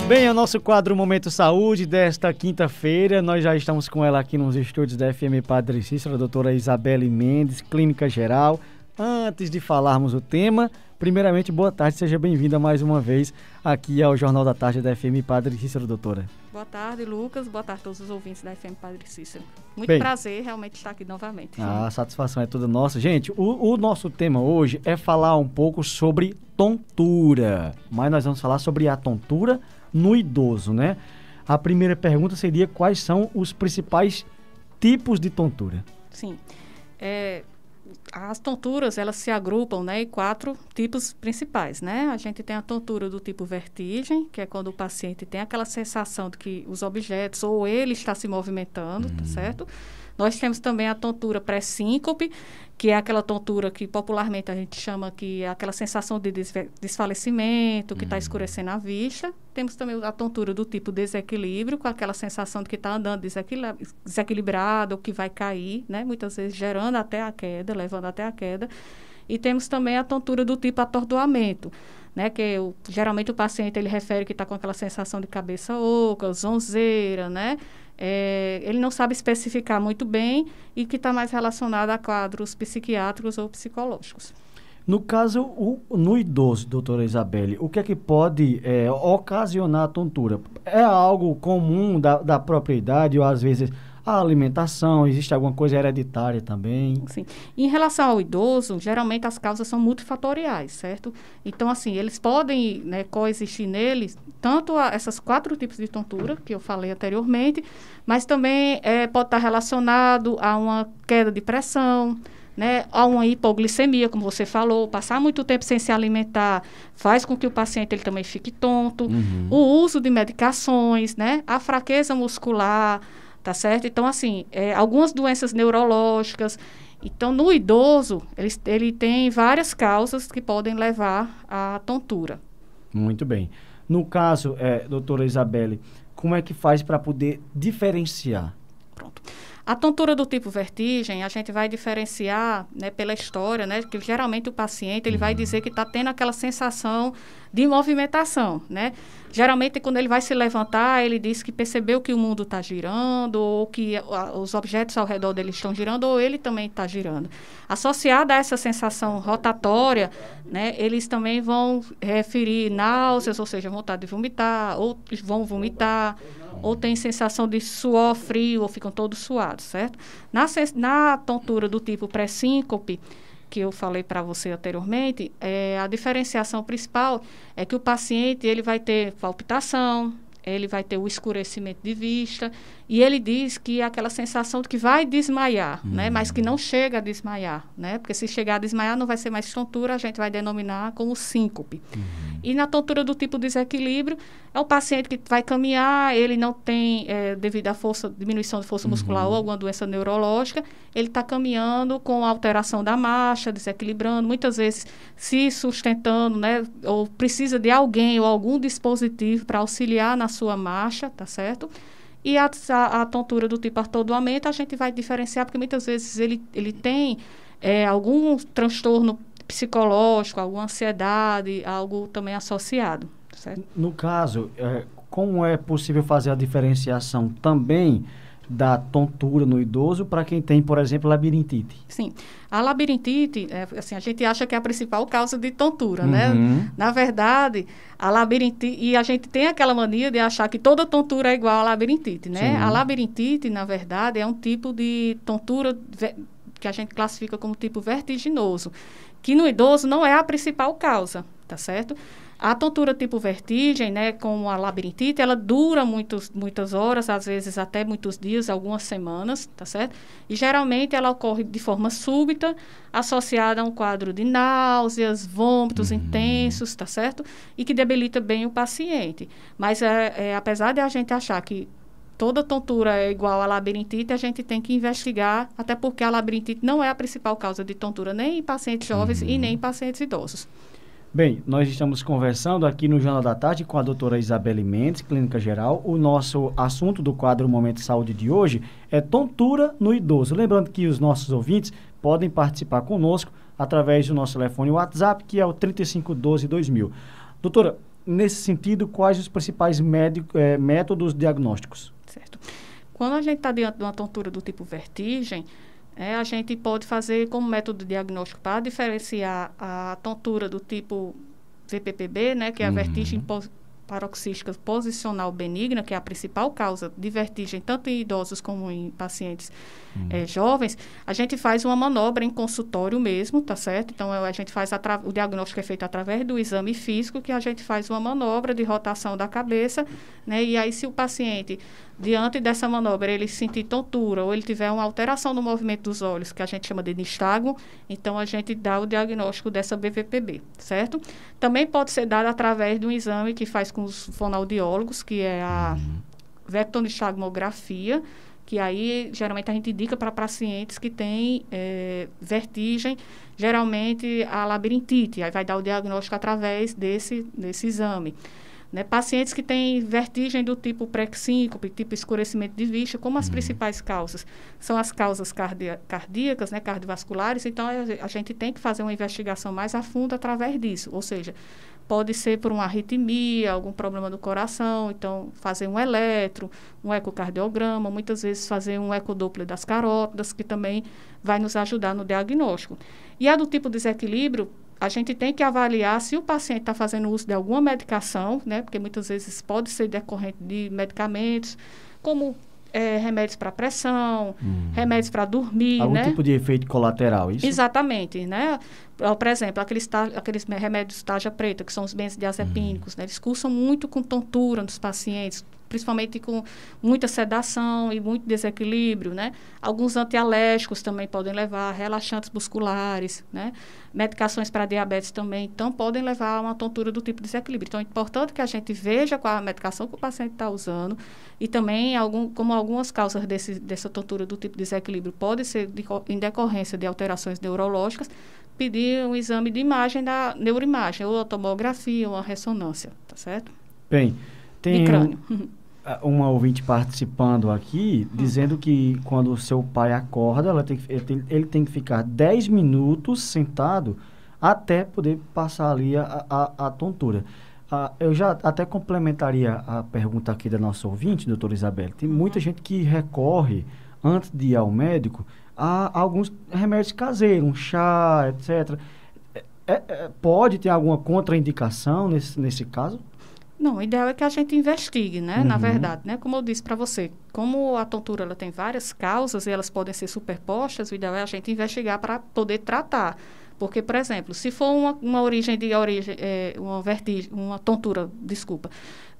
Bem, é o nosso quadro Momento Saúde desta quinta-feira. Nós já estamos com ela aqui nos estúdios da FM Padre Cícero, a doutora Isabelle Mendes, Clínica Geral. Antes de falarmos o tema, primeiramente, boa tarde, seja bem-vinda mais uma vez aqui ao Jornal da Tarde da FM Padre Cícero, doutora. Boa tarde, Lucas. Boa tarde a todos os ouvintes da FM Padre Cícero. Muito Bem, prazer realmente estar aqui novamente. A satisfação é toda nossa. Gente, o nosso tema hoje é falar um pouco sobre tontura, mas nós vamos falar sobre a tontura no idoso, né? A primeira pergunta seria quais são os principais tipos de tontura? Sim. As tonturas, elas se agrupam, né, em 4 tipos principais, né? A gente tem a tontura do tipo vertigem, que é quando o paciente tem aquela sensação de que os objetos ou ele está se movimentando, tá certo? Nós temos também a tontura pré-síncope, que é aquela tontura que popularmente a gente chama que é aquela sensação de desfalecimento, que está escurecendo a vista. Temos também a tontura do tipo desequilíbrio, com aquela sensação de que está andando desequilibrado ou que vai cair, né? Muitas vezes gerando até a queda, levando até a queda. E temos também a tontura do tipo atordoamento, né? Que geralmente o paciente ele refere que está com aquela sensação de cabeça oca, zonzeira, né? Ele não sabe especificar muito bem e que está mais relacionado a quadros psiquiátricos ou psicológicos. No caso, no idoso, doutora Isabelle, o que é que pode ocasionar a tontura? É algo comum da própria idade ou às vezes a alimentação, existe alguma coisa hereditária também? Sim. Em relação ao idoso, geralmente as causas são multifatoriais, certo? Então, assim, eles podem, né, coexistir neles, tanto essas 4 tipos de tontura, que eu falei anteriormente, mas também pode estar relacionado a uma queda de pressão, né, a uma hipoglicemia, como você falou, passar muito tempo sem se alimentar faz com que o paciente ele também fique tonto, o uso de medicações, né, a fraqueza muscular, tá certo? Então, assim, algumas doenças neurológicas. Então, no idoso, ele tem várias causas que podem levar à tontura. Muito bem. No caso, doutora Isabelle, como é que faz para poder diferenciar? Pronto. A tontura do tipo vertigem, a gente vai diferenciar, né, pela história, né, que geralmente o paciente ele vai dizer que está tendo aquela sensação de movimentação, né? Geralmente, quando ele vai se levantar, ele diz que percebeu que o mundo está girando, ou que os objetos ao redor dele estão girando, ou ele também está girando. Associada a essa sensação rotatória, né, eles também vão referir náuseas, ou seja, vontade de vomitar, ou vão vomitar, ou tem sensação de suor frio, ou ficam todos suados, certo? Na tontura do tipo pré-síncope, que eu falei para você anteriormente, a diferenciação principal é que o paciente ele vai ter palpitação, ele vai ter o escurecimento de vista, e ele diz que é aquela sensação de que vai desmaiar, né? Mas que não chega a desmaiar, né? Porque se chegar a desmaiar não vai ser mais tontura, a gente vai denominar como síncope. E na tontura do tipo desequilíbrio, é o paciente que vai caminhar, ele não tem, devido à diminuição de força muscular ou alguma doença neurológica, ele está caminhando com alteração da marcha, desequilibrando, muitas vezes se sustentando, né? Ou precisa de alguém ou algum dispositivo para auxiliar na sua marcha, tá certo? E a tontura do tipo atordoamento, a gente vai diferenciar, porque muitas vezes ele tem algum transtorno psicológico, alguma ansiedade, algo também associado, certo? No caso, como é possível fazer a diferenciação também da tontura no idoso para quem tem, por exemplo, labirintite? Sim. A labirintite, assim, a gente acha que é a principal causa de tontura, né? Na verdade, a labirintite, e a gente tem aquela mania de achar que toda tontura é igual à labirintite, né? Sim. A labirintite, na verdade, é um tipo de tontura que a gente classifica como tipo vertiginoso, que no idoso não é a principal causa, tá certo? A tontura tipo vertigem, né, como a labirintite, ela dura muitas horas, às vezes até muitos dias, algumas semanas, tá certo? E geralmente ela ocorre de forma súbita, associada a um quadro de náuseas, vômitos intensos, tá certo? E que debilita bem o paciente. Mas apesar de a gente achar que toda tontura é igual à labirintite, a gente tem que investigar, até porque a labirintite não é a principal causa de tontura, nem em pacientes jovens e nem em pacientes idosos. Bem, nós estamos conversando aqui no Jornal da Tarde com a doutora Isabelle Mendes, Clínica Geral. O nosso assunto do quadro Momento de Saúde de hoje é tontura no idoso. Lembrando que os nossos ouvintes podem participar conosco através do nosso telefone WhatsApp, que é o 3512-2000. Doutora, nesse sentido, quais os principais métodos diagnósticos? Certo. Quando a gente está diante de uma tontura do tipo vertigem, a gente pode fazer como método diagnóstico para diferenciar a tontura do tipo VPPB, né, que é a vertigem paroxística posicional benigna, que é a principal causa de vertigem, tanto em idosos como em pacientes jovens. A gente faz uma manobra em consultório mesmo, tá certo? Então, a gente faz o diagnóstico é feito através do exame físico, que a gente faz uma manobra de rotação da cabeça, né? E aí, se o paciente, diante dessa manobra, ele sentir tontura ou ele tiver uma alteração no movimento dos olhos, que a gente chama de nistagmo, então a gente dá o diagnóstico dessa BVPB, certo? Também pode ser dado através de um exame que faz com os fonoaudiólogos, que é a vectonistagmografia, que aí geralmente a gente indica para pacientes que têm vertigem, geralmente a labirintite, aí vai dar o diagnóstico através desse exame. Né? Pacientes que têm vertigem do tipo pré-síncope, tipo escurecimento de vista, como as principais causas? São as causas cardíacas, né, cardiovasculares, então a gente tem que fazer uma investigação mais a fundo através disso, ou seja, pode ser por uma arritmia, algum problema do coração, então fazer um eletro, um ecocardiograma, muitas vezes fazer um ecodoppler das carótidas, que também vai nos ajudar no diagnóstico. E a do tipo desequilíbrio, a gente tem que avaliar se o paciente está fazendo uso de alguma medicação, né, porque muitas vezes pode ser decorrente de medicamentos, como remédios para pressão, remédios para dormir, algum né? tipo de efeito colateral, isso? Exatamente, né? Por exemplo, aqueles remédios tarja preta, que são os benzodiazepínicos, né? Eles cursam muito com tontura nos pacientes, principalmente com muita sedação e muito desequilíbrio, né? Alguns antialérgicos também podem levar, relaxantes musculares, né? Medicações para diabetes também, então podem levar a uma tontura do tipo desequilíbrio. Então, é importante que a gente veja qual a medicação que o paciente está usando e também, como algumas causas dessa tontura do tipo desequilíbrio pode ser em decorrência de alterações neurológicas, pedir um exame de imagem da neuroimagem, ou a tomografia, ou a ressonância, tá certo? Bem, tem de crânio. Uma ouvinte participando aqui, dizendo que quando o seu pai acorda, ele tem que ficar 10 minutos sentado até poder passar ali a tontura. Eu já até complementaria a pergunta aqui da nossa ouvinte, doutora Isabelle. Tem muita gente que recorre, antes de ir ao médico, a alguns remédios caseiros, um chá, etc. Pode ter alguma contraindicação nesse caso? Não, o ideal é que a gente investigue, né? Na verdade, né? Como eu disse para você, como a tontura ela tem várias causas e elas podem ser superpostas, o ideal é a gente investigar para poder tratar. Porque, por exemplo, se for uma tontura,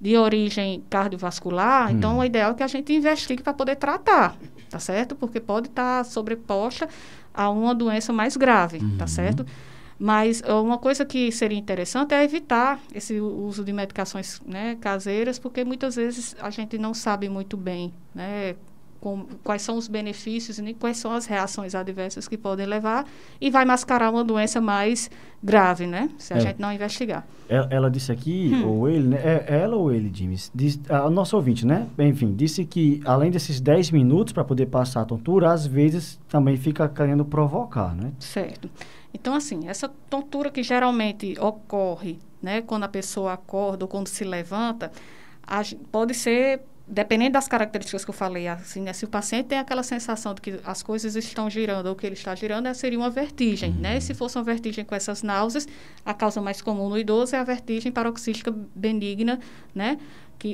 de origem cardiovascular, então o ideal é que a gente investigue para poder tratar, tá certo? Porque pode estar sobreposta a uma doença mais grave, tá certo? Mas uma coisa que seria interessante é evitar esse uso de medicações, né, caseiras, porque muitas vezes a gente não sabe muito bem, né, quais são os benefícios e nem quais são as reações adversas que podem levar e vai mascarar uma doença mais grave, né, se a gente não investigar. Ela disse aqui, ou ele, né, ela ou ele, James, a nossa ouvinte, né, enfim, disse que além desses 10 minutos para poder passar a tontura, às vezes também fica querendo provocar, né? Certo. Então, assim, essa tontura que geralmente ocorre, né, quando a pessoa acorda ou quando se levanta, pode ser, dependendo das características que eu falei, assim, né, se o paciente tem aquela sensação de que as coisas estão girando ou que ele está girando, seria uma vertigem, né? E se fosse uma vertigem com essas náuseas, a causa mais comum no idoso é a vertigem paroxística benigna, né?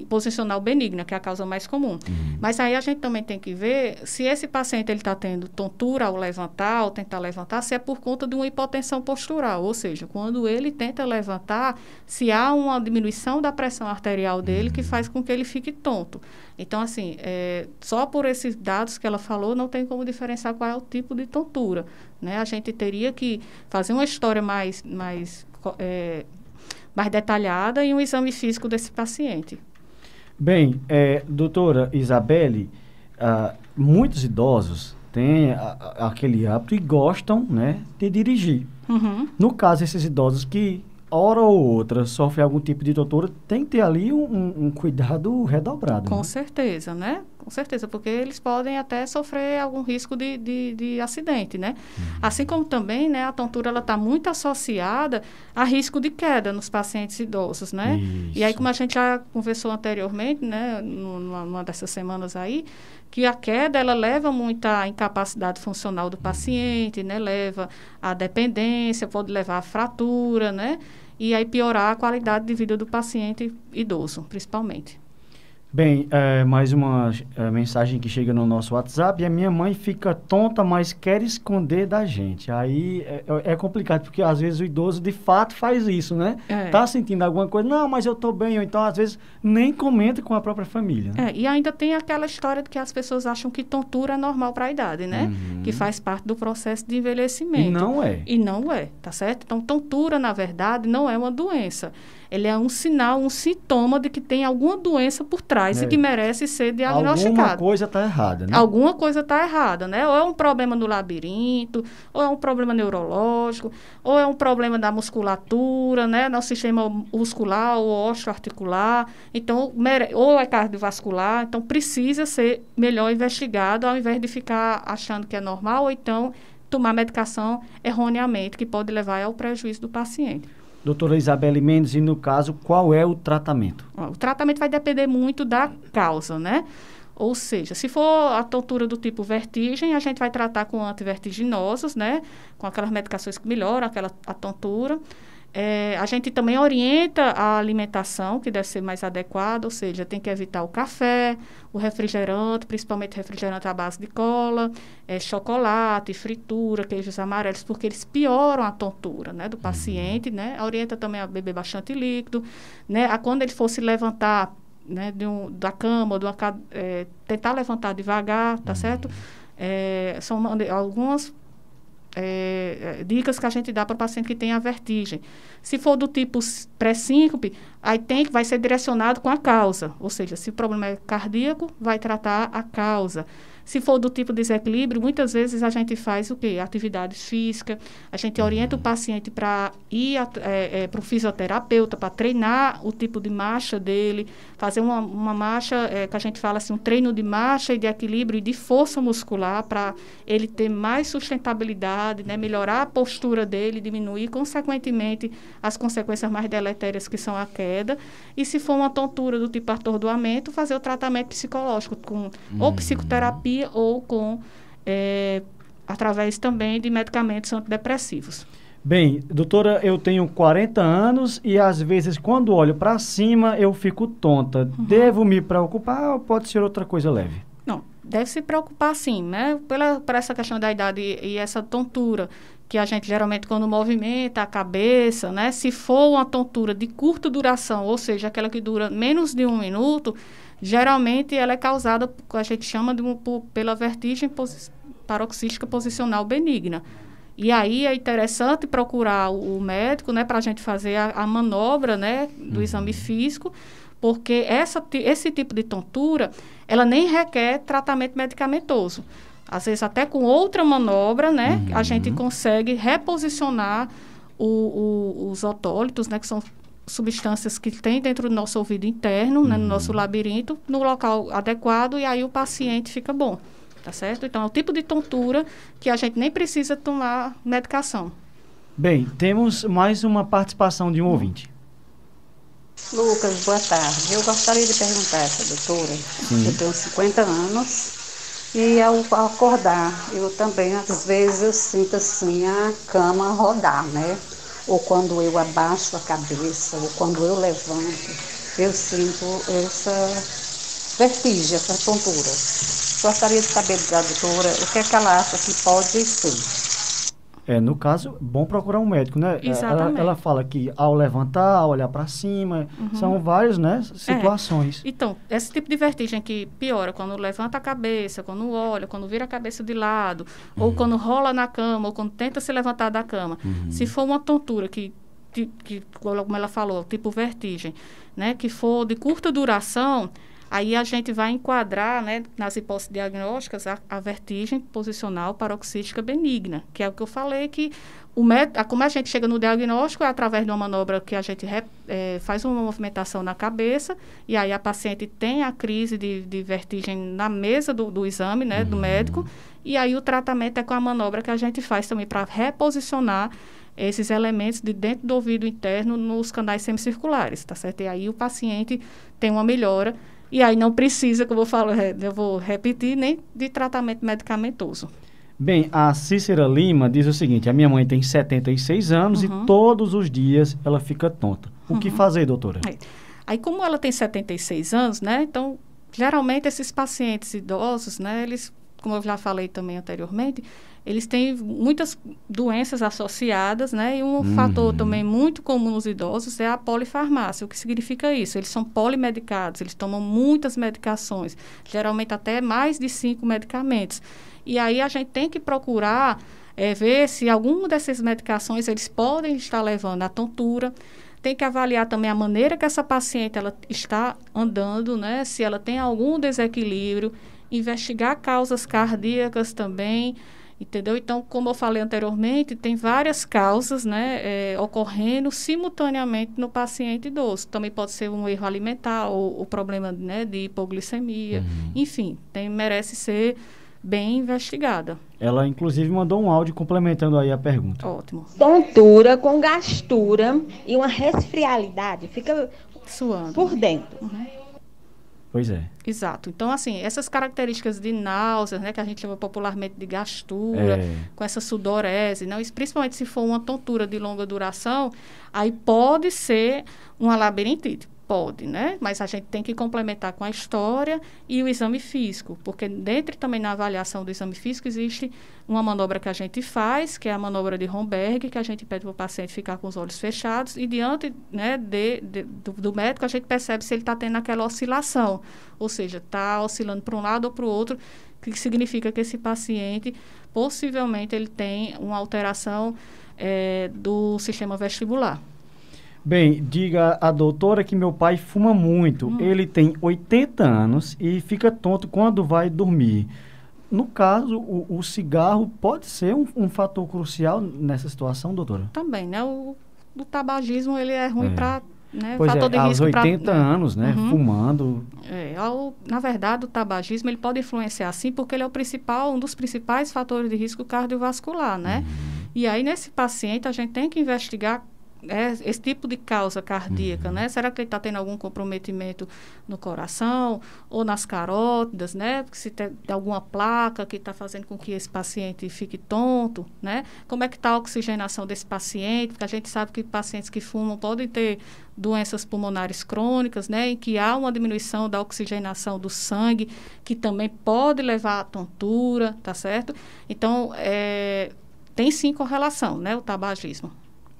Posicional benigna, que é a causa mais comum. Mas aí a gente também tem que ver se esse paciente está tendo tontura ao levantar, ao tentar levantar, se é por conta de uma hipotensão postural, ou seja, quando ele tenta levantar, se há uma diminuição da pressão arterial dele que faz com que ele fique tonto. Então, assim, só por esses dados que ela falou, não tem como diferenciar qual é o tipo de tontura, né? A gente teria que fazer uma história mais detalhada e um exame físico desse paciente. Bem, doutora Isabelle, muitos idosos têm aquele hábito e gostam, né, de dirigir. No caso, esses idosos que, hora ou outra, sofrem algum tipo de tontura, tem que ter ali um cuidado redobrado. Com né? certeza, né? com certeza, porque eles podem até sofrer algum risco de acidente, né? Assim como também, né, a tontura ela está muito associada a risco de queda nos pacientes idosos, né? Isso. E aí, como a gente já conversou anteriormente, né, numa dessas semanas aí, que a queda, ela leva muita incapacidade funcional do paciente, né? Leva à dependência, pode levar à fratura, né? E aí piorar a qualidade de vida do paciente idoso, principalmente. Bem, mais uma mensagem que chega no nosso WhatsApp. E a minha mãe fica tonta, mas quer esconder da gente. Aí é complicado, porque às vezes o idoso de fato faz isso, né? Tá sentindo alguma coisa, não, mas eu tô bem. Ou então, às vezes, nem comenta com a própria família. Né? E ainda tem aquela história de que as pessoas acham que tontura é normal para a idade, né? Que faz parte do processo de envelhecimento. E não é. E não é, tá certo? Então, tontura, na verdade, não é uma doença. Ele é um sinal, um sintoma de que tem alguma doença por trás e que merece ser diagnosticada. Alguma coisa está errada, né? Alguma coisa está errada, né? Ou é um problema no labirinto, ou é um problema neurológico, ou é um problema da musculatura, né? No sistema muscular ou osteoarticular. Então, ou é cardiovascular. Então, precisa ser melhor investigado ao invés de ficar achando que é normal ou então tomar medicação erroneamente, que pode levar ao prejuízo do paciente. Doutora Isabelle Mendes, e no caso, qual é o tratamento? O tratamento vai depender muito da causa, né? Ou seja, se for a tontura do tipo vertigem, a gente vai tratar com antivertiginosos, né? Com aquelas medicações que melhoram a tontura. A gente também orienta a alimentação, que deve ser mais adequada, ou seja, tem que evitar o café, o refrigerante, principalmente refrigerante à base de cola, chocolate, fritura, queijos amarelos, porque eles pioram a tontura, né, do paciente, né? Orienta também a beber bastante líquido, né? Quando ele for se levantar, né, da cama, tentar levantar devagar, tá certo? São algumas dicas que a gente dá para o paciente que tem a vertigem. Se for do tipo pré-síncope, aí vai ser direcionado com a causa. Ou seja, se o problema é cardíaco, vai tratar a causa. Se for do tipo desequilíbrio, muitas vezes a gente faz o quê? Atividades físicas. A gente orienta o paciente para ir para o fisioterapeuta, para treinar o tipo de marcha dele, fazer uma marcha, que a gente fala assim, um treino de marcha e de equilíbrio e de força muscular para ele ter mais sustentabilidade, né? Melhorar a postura dele, diminuir, consequentemente, as consequências mais deletérias que são a queda. E se for uma tontura do tipo atordoamento, fazer o tratamento psicológico com ou psicoterapia ou com através também de medicamentos antidepressivos. Bem, doutora, eu tenho 40 anos e às vezes quando olho para cima eu fico tonta. Devo me preocupar ou pode ser outra coisa leve? Não, deve se preocupar sim, né? Por essa questão da idade e essa tontura, que a gente geralmente quando movimenta a cabeça, né? Se for uma tontura de curta duração, ou seja, aquela que dura menos de 1 minuto, geralmente ela é causada, a gente chama pela vertigem paroxística posicional benigna. E aí é interessante procurar o médico, né, para a gente fazer a manobra, né, do exame físico, porque esse tipo de tontura, ela nem requer tratamento medicamentoso. Às vezes até com outra manobra, né, a gente consegue reposicionar os otólitos, né, que são substâncias que tem dentro do nosso ouvido interno, né, no nosso labirinto, no local adequado, e aí o paciente fica bom, tá certo? Então, é o tipo de tontura que a gente nem precisa tomar medicação. Bem, temos mais uma participação de um ouvinte. Lucas, boa tarde. Eu gostaria de perguntar a essa doutora, eu tenho 50 anos, e ao acordar, eu também, às vezes, eu sinto assim a cama rodar, né? Ou quando eu abaixo a cabeça, ou quando eu levanto, eu sinto essa vertigem, essa tontura. Gostaria de saber da doutora o que é que ela acha que pode ser. No caso, bom procurar um médico, né? Exatamente. Ela fala que ao levantar, olhar para cima, são várias, né, situações. Então, esse tipo de vertigem que piora quando levanta a cabeça, quando olha, quando vira a cabeça de lado, ou quando rola na cama, ou quando tenta se levantar da cama. Se for uma tontura que, como ela falou, tipo vertigem, né, que for de curta duração, Aí a gente vai enquadrar, né, nas hipóteses diagnósticas, a vertigem posicional paroxística benigna, que é o que eu falei que como a gente chega no diagnóstico é através de uma manobra que a gente faz uma movimentação na cabeça e aí a paciente tem a crise de vertigem na mesa do exame, né, do médico, e aí o tratamento é com a manobra que a gente faz também para reposicionar esses elementos de dentro do ouvido interno nos canais semicirculares, tá certo? E aí o paciente tem uma melhora e aí não precisa, como eu vou repetir, nem de tratamento medicamentoso. Bem, a Cícera Lima diz o seguinte: a minha mãe tem 76 anos e todos os dias ela fica tonta. O que fazer, doutora? Aí, como ela tem 76 anos, né? Então, geralmente, esses pacientes idosos, né? Eles, como eu já falei também anteriormente, eles têm muitas doenças associadas, né? E um fator também muito comum nos idosos é a polifarmácia. O que significa isso? Eles são polimedicados, eles tomam muitas medicações, geralmente até mais de 5 medicamentos. E aí a gente tem que procurar ver se alguma dessas medicações eles podem estar levando à tontura. Tem que avaliar também a maneira que essa paciente ela está andando, né? Se ela tem algum desequilíbrio, investigar causas cardíacas também, entendeu? Então, como eu falei anteriormente, tem várias causas, né, ocorrendo simultaneamente no paciente idoso. Também pode ser um erro alimentar ou o problema, né, de hipoglicemia. Enfim, merece ser bem investigada. Ela, inclusive, mandou um áudio complementando aí a pergunta. Ótimo. Tontura com gastura e uma resfrialidade, fica suando por dentro. Pois é. Exato. Então, assim, essas características de náuseas, né, que a gente chama popularmente de gastura, com essa sudorese, não, principalmente se for uma tontura de longa duração, aí pode ser uma labirintite. Pode, né? Mas a gente tem que complementar com a história e o exame físico, porque dentro também na avaliação do exame físico existe uma manobra que a gente faz, que é a manobra de Romberg, que a gente pede para o paciente ficar com os olhos fechados e diante, né, do médico a gente percebe se ele está tendo aquela oscilação, ou seja, está oscilando para um lado ou para o outro, que significa que esse paciente possivelmente ele tem uma alteração do sistema vestibular. Bem, diga a doutora que meu pai fuma muito. Ele tem 80 anos e fica tonto quando vai dormir. No caso, o cigarro pode ser um fator crucial nessa situação, doutora? Também, né? O tabagismo, ele é ruim para... Né, pois fator de aos risco 80 anos, né? Fumando. Na verdade, o tabagismo, ele pode influenciar sim, porque ele é um dos principais fatores de risco cardiovascular, né? E aí, nesse paciente, a gente tem que investigar esse tipo de causa cardíaca, né? Será que ele está tendo algum comprometimento no coração ou nas carótidas, né? Porque se tem alguma placa que está fazendo com que esse paciente fique tonto, né? Como é que está a oxigenação desse paciente? Porque a gente sabe que pacientes que fumam podem ter doenças pulmonares crônicas, né? Em que há uma diminuição da oxigenação do sangue, que também pode levar à tontura, tá certo? Então, tem sim correlação, né? O tabagismo.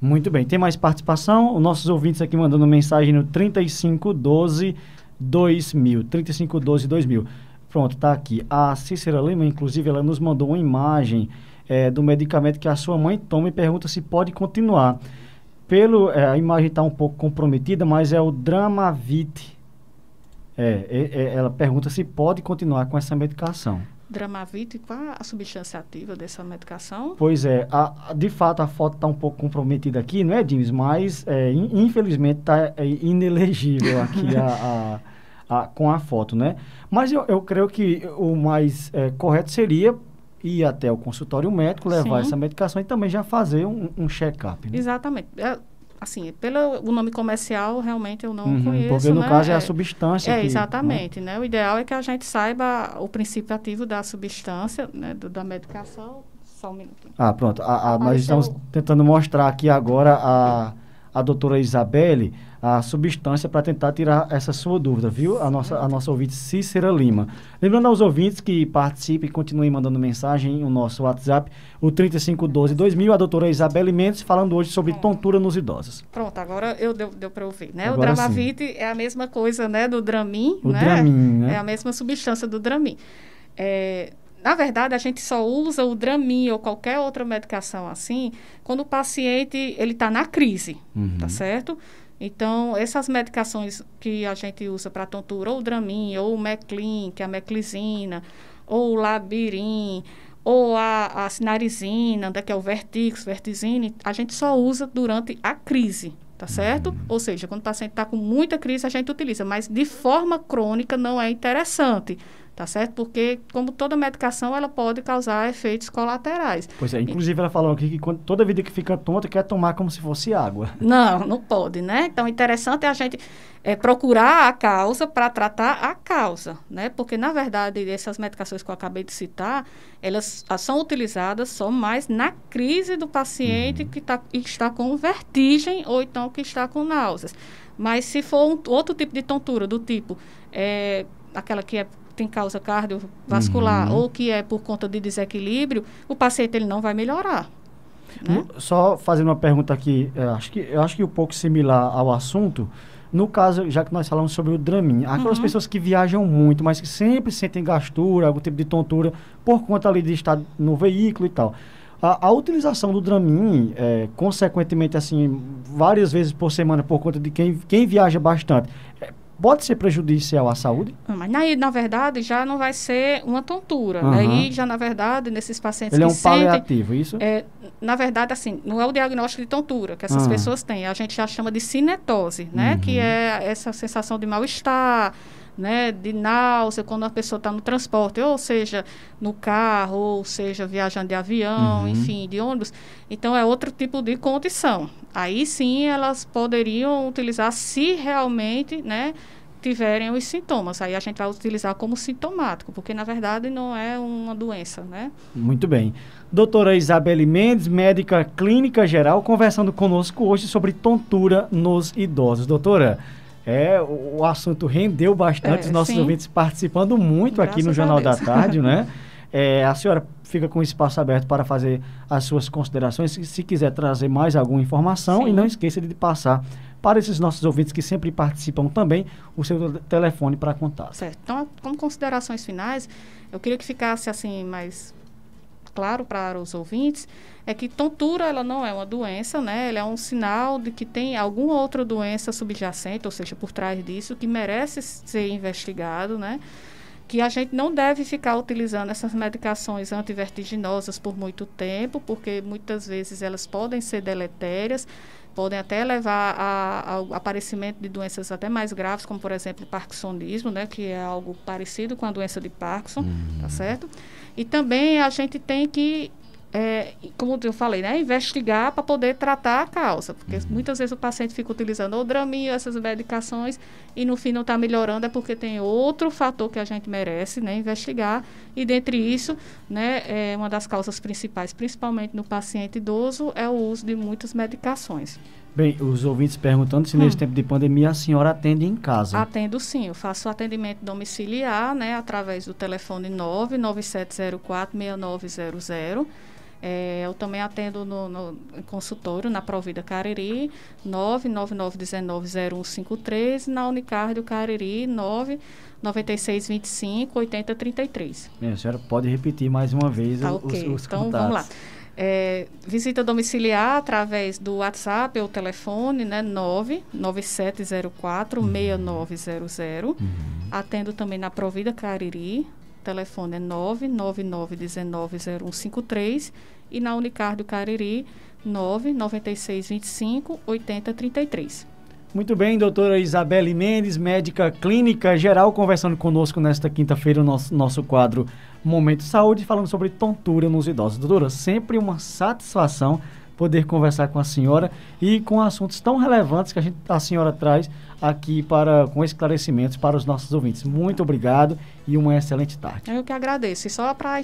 Muito bem. Tem mais participação? Os nossos ouvintes aqui mandando mensagem no 3512-2000. 3512-2000. Pronto, está aqui. A Cícera Lima, inclusive, ela nos mandou uma imagem do medicamento que a sua mãe toma e pergunta se pode continuar. A imagem está um pouco comprometida, mas é o Dramavit. Ela pergunta se pode continuar com essa medicação. Dramavit, qual a substância ativa dessa medicação? Pois é, de fato a foto está um pouco comprometida aqui, não é, James? Mas infelizmente está inelegível aqui com a foto, né? Mas eu creio que o mais correto seria ir até o consultório médico, levar essa medicação e também já fazer um check-up. Né? Exatamente. Assim, pelo o nome comercial, realmente eu não conheço, porque no caso é a substância. Exatamente, né? O ideal é que a gente saiba o princípio ativo da substância, né? Da medicação. Só um minutinho. Pronto. Nós estamos tentando mostrar aqui agora a doutora Isabelle a substância para tentar tirar essa sua dúvida, viu? A nossa ouvinte Cícera Lima. Lembrando aos ouvintes que participem e continuem mandando mensagem no nosso WhatsApp, o 3512-2000, a doutora Isabelle Mendes, falando hoje sobre tontura nos idosos. Pronto, agora deu para ouvir, né? Agora o Dramavit é a mesma coisa, né, do Dramin, né? Dramin, né? É a mesma substância do Dramin. Na verdade, a gente só usa o Dramin ou qualquer outra medicação assim quando o paciente ele está na crise, tá certo? Então, essas medicações que a gente usa para tontura, ou o Dramin, ou o Meclin, que é a meclizina, ou o Labirin, ou a Cinarizina, que é o Vertix, Vertizine, a gente só usa durante a crise, tá certo? Ou seja, quando o paciente está com muita crise, a gente utiliza, mas de forma crônica não é interessante, tá certo? Porque, como toda medicação, ela pode causar efeitos colaterais. Pois é, inclusive ela falou aqui que toda vida que fica tonta quer tomar como se fosse água. Não pode, né? Então, o interessante é a gente procurar a causa para tratar a causa, né? Porque, na verdade, essas medicações que eu acabei de citar, elas são utilizadas só mais na crise do paciente que está com vertigem ou então que está com náuseas. Mas se for outro tipo de tontura, do tipo, aquela que tem causa cardiovascular ou que é por conta de desequilíbrio, o paciente ele não vai melhorar. Né? Só fazendo uma pergunta aqui, eu acho que um pouco similar ao assunto, no caso, já que nós falamos sobre o Dramin, aquelas pessoas que viajam muito, mas que sempre sentem gastura, algum tipo de tontura, por conta ali de estar no veículo e tal. A utilização do Dramin, consequentemente, assim, várias vezes por semana, por conta de quem viaja bastante, pode ser prejudicial à saúde? Mas aí, na verdade, já não vai ser uma tontura. Aí, já, na verdade, nesses pacientes Ele que sentem... Ele é um paliativo, isso? Na verdade, assim, não é o diagnóstico de tontura que essas pessoas têm. A gente já chama de cinetose, né? Que é essa sensação de mal-estar, né? De náusea, quando a pessoa está no transporte, ou seja, no carro, ou seja, viajando de avião, enfim, de ônibus. Então, é outro tipo de condição. Aí, sim, elas poderiam utilizar se realmente, né, tiverem os sintomas. Aí a gente vai utilizar como sintomático, porque, na verdade, não é uma doença, né? Muito bem. Doutora Isabelle Mendes, médica clínica geral, conversando conosco hoje sobre tontura nos idosos. Doutora, o assunto rendeu bastante, os nossos ouvintes participando muito aqui no Jornal da Tarde, né? A senhora fica com o espaço aberto para fazer as suas considerações, se quiser trazer mais alguma informação, e não esqueça de passar para esses nossos ouvintes que sempre participam também o seu telefone para contato. Certo. Então, como considerações finais, eu queria que ficasse assim mais claro para os ouvintes, é que tontura ela não é uma doença, né? Ela é um sinal de que tem alguma outra doença subjacente, ou seja, por trás disso, que merece ser investigado, né? Que a gente não deve ficar utilizando essas medicações antivertiginosas por muito tempo, porque muitas vezes elas podem ser deletérias, podem até levar ao aparecimento de doenças até mais graves, como, por exemplo, o parkinsonismo, né, que é algo parecido com a doença de Parkinson, tá certo? E também a gente tem que, como eu falei, né, investigar para poder tratar a causa, porque muitas vezes o paciente fica utilizando o Dramin, essas medicações, e no fim não está melhorando, é porque tem outro fator que a gente merece, né, investigar, e dentre isso, né, uma das causas principais, principalmente no paciente idoso, é o uso de muitas medicações. Bem, os ouvintes perguntando se nesse tempo de pandemia a senhora atende em casa. Atendo sim, eu faço atendimento domiciliar, né, através do telefone 997046900. Eu também atendo no consultório, na Provida Cariri, 999190153, na Unicardio Cariri, 99625-8033. A senhora pode repetir mais uma vez os contatos. Então, vamos lá. Visita domiciliar através do WhatsApp ou telefone, né, 99704-6900. Atendo também na Provida Cariri, telefone é 999190153, e na Unicardio Cariri, 99625-8033. Muito bem, doutora Isabelle Mendes, médica clínica geral, conversando conosco nesta quinta-feira, o nosso quadro Momento Saúde, falando sobre tontura nos idosos. Doutora, sempre uma satisfação poder conversar com a senhora e com assuntos tão relevantes que a senhora traz aqui com esclarecimentos para os nossos ouvintes. Muito obrigado e uma excelente tarde. Eu que agradeço. E só para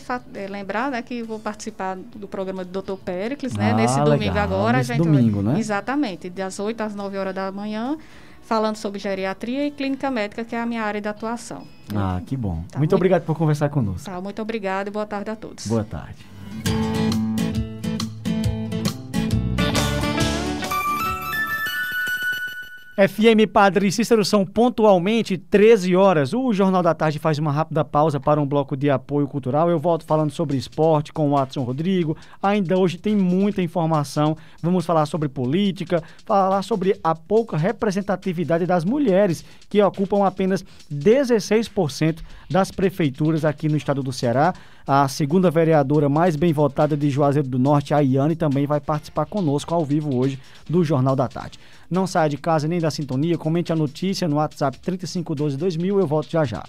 lembrar, né, que vou participar do programa do Dr. Péricles, né, nesse domingo agora. Nesse domingo, né? Exatamente, das 8 às 9 horas da manhã, falando sobre geriatria e clínica médica, que é a minha área de atuação. Que bom. Tá, muito obrigado por conversar conosco. Tá, muito obrigado e boa tarde a todos. Boa tarde. FM Padre Cícero, são pontualmente 13 horas. O Jornal da Tarde faz uma rápida pausa para um bloco de apoio cultural. Eu volto falando sobre esporte com o Watson Rodrigo. Ainda hoje tem muita informação. Vamos falar sobre política, falar sobre a pouca representatividade das mulheres, que ocupam apenas 16% das prefeituras aqui no estado do Ceará. A segunda vereadora mais bem votada de Juazeiro do Norte, a Iane, também vai participar conosco ao vivo hoje do Jornal da Tarde. Não saia de casa nem da sintonia, comente a notícia no WhatsApp 3512-2000, eu volto já já.